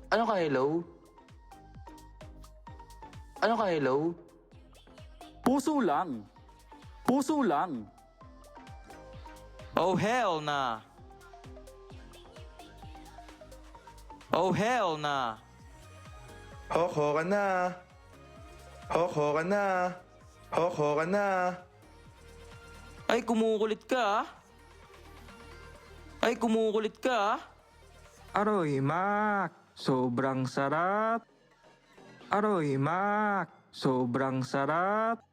Ano ka, hello? Ano ka, hello? Puso lang. Puso lang. Oh hell nah. Oh hell nah. Hoko ka na. Hoko ka na. Hoko ka na. Ay kumukulit ka ah. Ay kumukulit ka ah. Aroy, Mac! Sobrang sarap! Aroy, Mac! Sobrang sarap!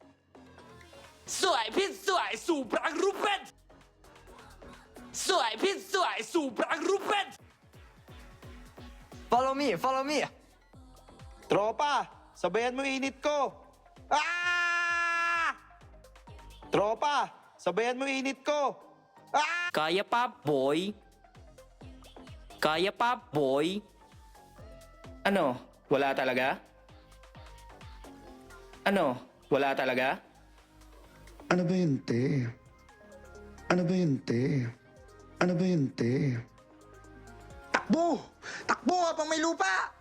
Sobrang rupet! Sobrang rupet! Follow me, follow me. Tropa, sabayan mo init ko. Ah! Tropa, sabayan mo init ko. Ah! Kaya pa boy? Kaya pa boy? Ano? Wala talaga? Ano? Wala talaga? Ano ba yun, te? Ano ba yun, te? Ano ba yun, te? Takbo! Takbo habang may lupa!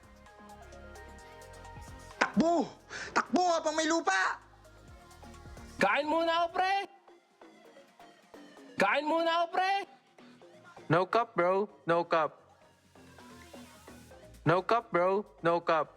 Takbo! Takbo habang may lupa! Kain muna ako, pre! Kain muna ako, pre! No cup, bro. No cup. No cup, bro. No cup.